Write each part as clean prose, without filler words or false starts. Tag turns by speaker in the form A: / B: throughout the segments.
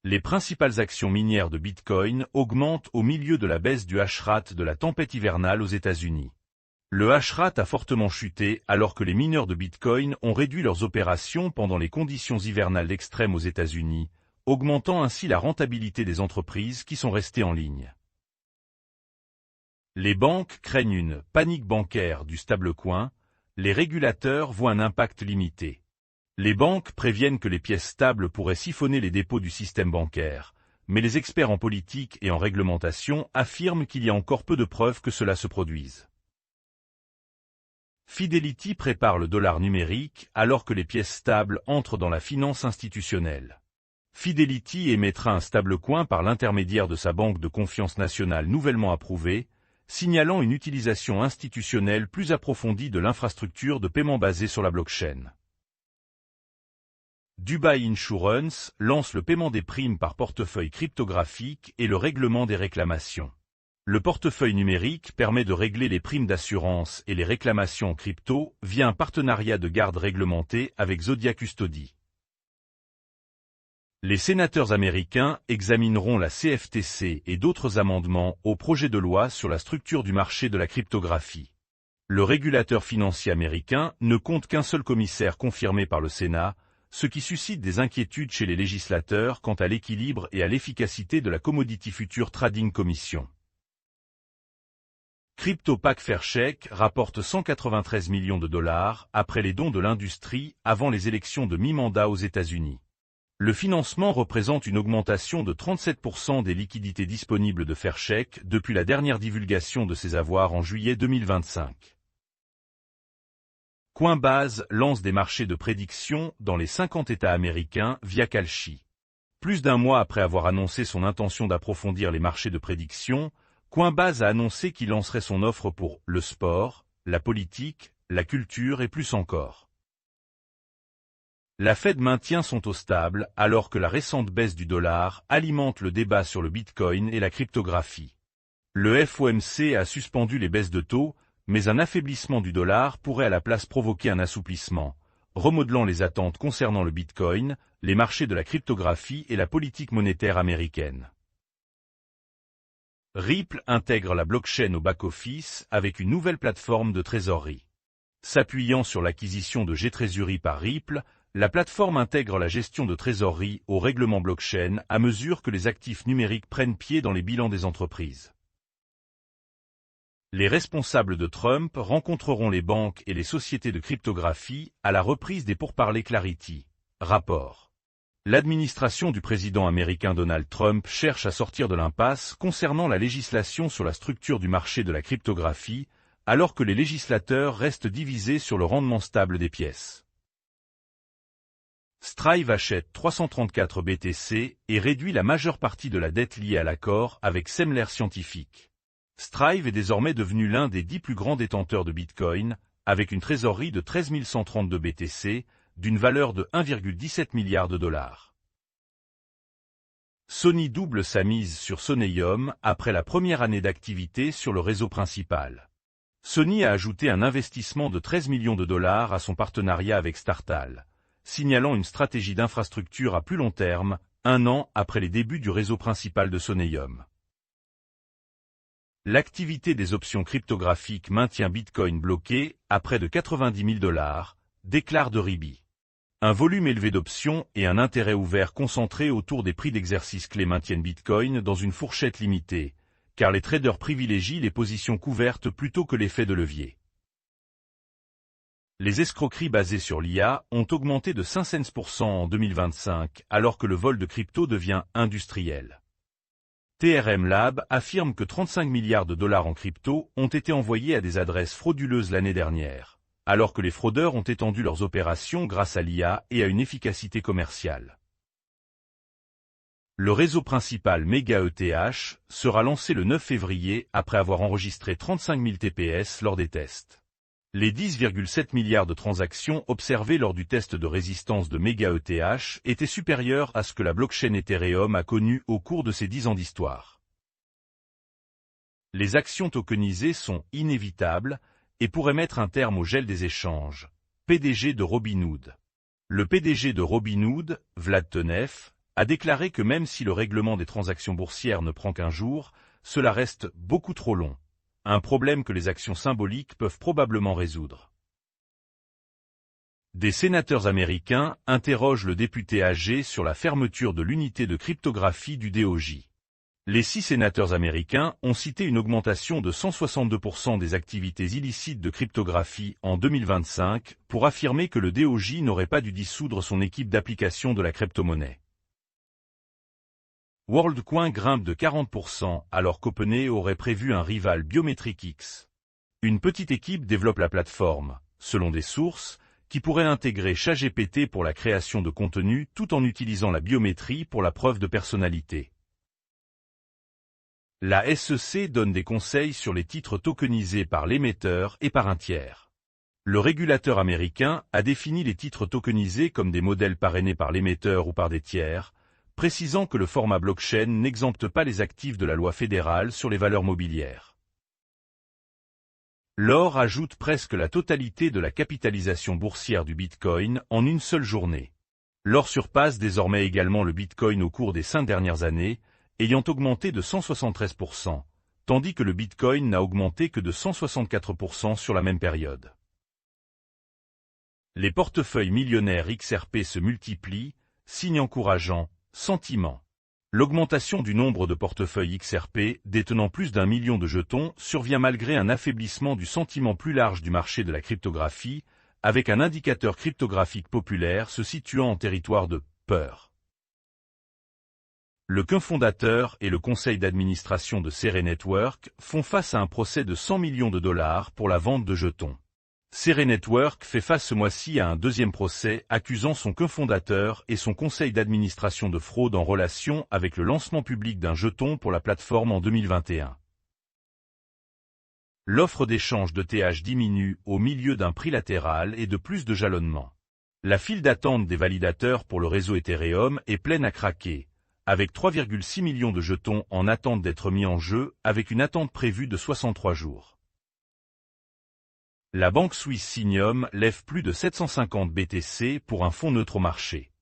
A: Les principales actions minières de Bitcoin augmentent au milieu de la baisse du hash-rate de la tempête hivernale aux États-Unis. Le hash-rate a fortement chuté alors que les mineurs de Bitcoin ont réduit leurs opérations pendant les conditions hivernales extrêmes aux États-Unis, augmentant ainsi la rentabilité des entreprises qui sont restées en ligne. Les banques craignent une « panique bancaire » du stablecoin, les régulateurs voient un impact limité. Les banques préviennent que les pièces stables pourraient siphonner les dépôts du système bancaire, mais les experts en politique et en réglementation affirment qu'il y a encore peu de preuves que cela se produise. Fidelity prépare le dollar numérique alors que les pièces stables entrent dans la finance institutionnelle. Fidelity émettra un stablecoin par l'intermédiaire de sa banque de confiance nationale nouvellement approuvée, signalant une utilisation institutionnelle plus approfondie de l'infrastructure de paiement basée sur la blockchain. Dubai Insurance lance le paiement des primes par portefeuille cryptographique et le règlement des réclamations. Le portefeuille numérique permet de régler les primes d'assurance et les réclamations en crypto via un partenariat de garde réglementé avec Zodia Custody. Les sénateurs américains examineront la CFTC et d'autres amendements au projet de loi sur la structure du marché de la cryptographie. Le régulateur financier américain ne compte qu'un seul commissaire confirmé par le Sénat, ce qui suscite des inquiétudes chez les législateurs quant à l'équilibre et à l'efficacité de la Commodity Futures Trading Commission. CryptoPac Faircheck rapporte 193 millions de dollars après les dons de l'industrie avant les élections de mi-mandat aux États-Unis. Le financement représente une augmentation de 37% des liquidités disponibles de Faircheck depuis la dernière divulgation de ses avoirs en juillet 2025. Coinbase lance des marchés de prédiction dans les 50 États américains via Kalshi. Plus d'un mois après avoir annoncé son intention d'approfondir les marchés de prédiction, Coinbase a annoncé qu'il lancerait son offre pour le sport, la politique, la culture et plus encore. La Fed maintient son taux stable alors que la récente baisse du dollar alimente le débat sur le Bitcoin et la cryptographie. Le FOMC a suspendu les baisses de taux, mais un affaiblissement du dollar pourrait à la place provoquer un assouplissement, remodelant les attentes concernant le Bitcoin, les marchés de la cryptographie et la politique monétaire américaine. Ripple intègre la blockchain au back-office avec une nouvelle plateforme de trésorerie. S'appuyant sur l'acquisition de GTreasury par Ripple, la plateforme intègre la gestion de trésorerie au règlement blockchain à mesure que les actifs numériques prennent pied dans les bilans des entreprises. Les responsables de Trump rencontreront les banques et les sociétés de cryptographie à la reprise des pourparlers Clarity. Rapport. L'administration du président américain Donald Trump cherche à sortir de l'impasse concernant la législation sur la structure du marché de la cryptographie, alors que les législateurs restent divisés sur le rendement stable des pièces. Strive achète 334 BTC et réduit la majeure partie de la dette liée à l'accord avec Semler Scientific. Strive est désormais devenu l'un des 10 plus grands détenteurs de Bitcoin, avec une trésorerie de 13 132 BTC, d'une valeur de 1,17 milliard de dollars. Sony double sa mise sur Soneum après la première année d'activité sur le réseau principal. Sony a ajouté un investissement de 13 millions de dollars à son partenariat avec Startal, signalant une stratégie d'infrastructure à plus long terme, un an après les débuts du réseau principal de Soneum. L'activité des options cryptographiques maintient Bitcoin bloqué à près de 90 000 dollars, déclare de Ribi. Un volume élevé d'options et un intérêt ouvert concentré autour des prix d'exercice clés maintiennent Bitcoin dans une fourchette limitée, car les traders privilégient les positions couvertes plutôt que l'effet de levier. Les escroqueries basées sur l'IA ont augmenté de 5% en 2025 alors que le vol de crypto devient industriel. TRM Lab affirme que 35 milliards de dollars en crypto ont été envoyés à des adresses frauduleuses l'année dernière, alors que les fraudeurs ont étendu leurs opérations grâce à l'IA et à une efficacité commerciale. Le réseau principal MEGA-ETH sera lancé le 9 février après avoir enregistré 35 000 TPS lors des tests. Les 10,7 milliards de transactions observées lors du test de résistance de MEGA-ETH étaient supérieures à ce que la blockchain Ethereum a connu au cours de ses 10 ans d'histoire. Les actions tokenisées sont inévitables et pourraient mettre un terme au gel des échanges. PDG de Robinhood. Le PDG de Robinhood, Vlad Tenev, a déclaré que même si le règlement des transactions boursières ne prend qu'un jour, cela reste beaucoup trop long. Un problème que les actions symboliques peuvent probablement résoudre. Des sénateurs américains interrogent le député âgé sur la fermeture de l'unité de cryptographie du DOJ. Les 6 sénateurs américains ont cité une augmentation de 162% des activités illicites de cryptographie en 2025 pour affirmer que le DOJ n'aurait pas dû dissoudre son équipe d'application de la crypto-monnaie. WorldCoin grimpe de 40% alors qu'OpenAI aurait prévu un rival biométrique X. Une petite équipe développe la plateforme, selon des sources, qui pourrait intégrer ChatGPT pour la création de contenu tout en utilisant la biométrie pour la preuve de personnalité. La SEC donne des conseils sur les titres tokenisés par l'émetteur et par un tiers. Le régulateur américain a défini les titres tokenisés comme des modèles parrainés par l'émetteur ou par des tiers, précisant que le format blockchain n'exempte pas les actifs de la loi fédérale sur les valeurs mobilières. L'or ajoute presque la totalité de la capitalisation boursière du Bitcoin en une seule journée. L'or surpasse désormais également le Bitcoin au cours des 5 dernières années, ayant augmenté de 173%, tandis que le Bitcoin n'a augmenté que de 164% sur la même période. Les portefeuilles millionnaires XRP se multiplient, signe encourageant, sentiment. L'augmentation du nombre de portefeuilles XRP détenant plus d'1 million de jetons survient malgré un affaiblissement du sentiment plus large du marché de la cryptographie, avec un indicateur cryptographique populaire se situant en territoire de peur. Le cofondateur et le conseil d'administration de Serre Network font face à un procès de 100 millions de dollars pour la vente de jetons. Serre Network fait face ce mois-ci à un deuxième procès accusant son cofondateur et son conseil d'administration de fraude en relation avec le lancement public d'un jeton pour la plateforme en 2021. L'offre d'échange de TH diminue au milieu d'un prix latéral et de plus de jalonnement. La file d'attente des validateurs pour le réseau Ethereum est pleine à craquer, avec 3,6 millions de jetons en attente d'être mis en jeu, avec une attente prévue de 63 jours. La banque suisse Synium lève plus de 750 BTC pour un fonds neutre au marché.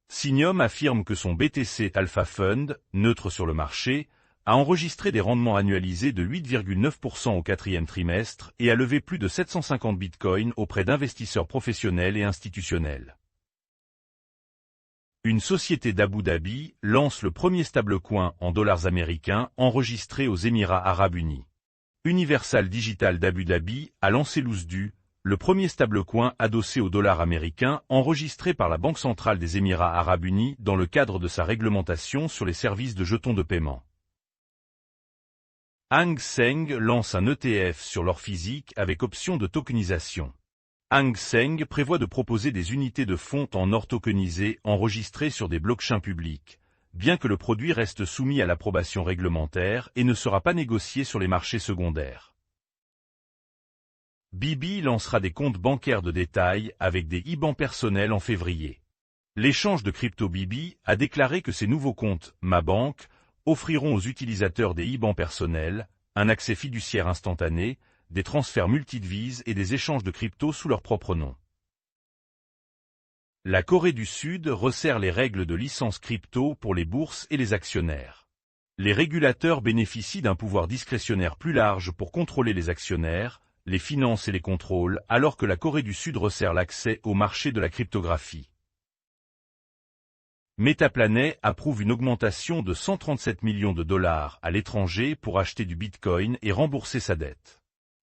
A: Synium affirme que son BTC Alpha Fund, neutre sur le marché, a enregistré des rendements annualisés de 8,9% au 4e trimestre et a levé plus de 750 bitcoins auprès d'investisseurs professionnels et institutionnels. Une société d'Abu Dhabi lance le premier stablecoin en dollars américains enregistré aux Émirats Arabes Unis. Universal Digital d'Abu Dhabi a lancé l'USD, le premier stablecoin adossé au dollar américain enregistré par la Banque centrale des Émirats Arabes Unis dans le cadre de sa réglementation sur les services de jetons de paiement. Hang Seng lance un ETF sur l'or physique avec option de tokenisation. Hang Seng prévoit de proposer des unités de fonds en or tokenisées enregistrées sur des blockchains publics, bien que le produit reste soumis à l'approbation réglementaire et ne sera pas négocié sur les marchés secondaires. Bibi lancera des comptes bancaires de détail avec des IBAN personnels en février. L'échange de crypto Bibi a déclaré que ces nouveaux comptes Ma Banque offriront aux utilisateurs des IBAN personnels, un accès fiduciaire instantané, des transferts multidevises et des échanges de crypto sous leur propre nom. La Corée du Sud resserre les règles de licence crypto pour les bourses et les actionnaires. Les régulateurs bénéficient d'un pouvoir discrétionnaire plus large pour contrôler les actionnaires, les finances et les contrôles, alors que la Corée du Sud resserre l'accès au marché de la cryptographie. Metaplanet approuve une augmentation de 137 millions de dollars à l'étranger pour acheter du Bitcoin et rembourser sa dette.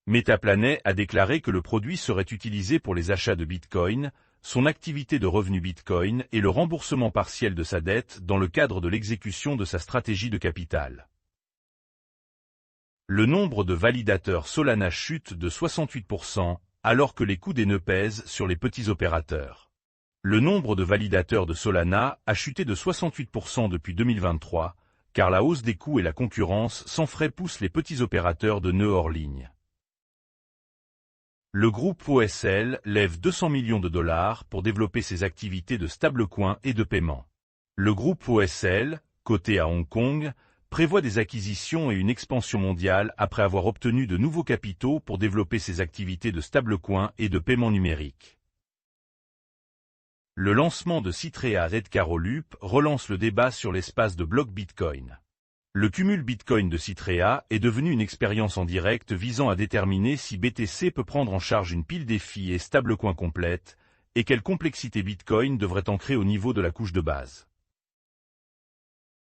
A: Metaplanet a déclaré que le produit serait utilisé pour les achats de Bitcoin, son activité de revenu Bitcoin et le remboursement partiel de sa dette dans le cadre de l'exécution de sa stratégie de capital. Le nombre de validateurs Solana chute de 68%, alors que les coûts des nœuds pèsent sur les petits opérateurs. Le nombre de validateurs de Solana a chuté de 68% depuis 2023, car la hausse des coûts et la concurrence sans frais poussent les petits opérateurs de nœuds hors ligne. Le groupe OSL lève 200 millions de dollars pour développer ses activités de stablecoin et de paiement. Le groupe OSL, coté à Hong Kong, prévoit des acquisitions et une expansion mondiale après avoir obtenu de nouveaux capitaux pour développer ses activités de stablecoin et de paiement numérique. Le lancement de Citrea Redcaroloop relance le débat sur l'espace de blocs Bitcoin. Le cumul Bitcoin de Citrea est devenu une expérience en direct visant à déterminer si BTC peut prendre en charge une pile défi et stablecoin complète, et quelle complexité Bitcoin devrait ancrer au niveau de la couche de base.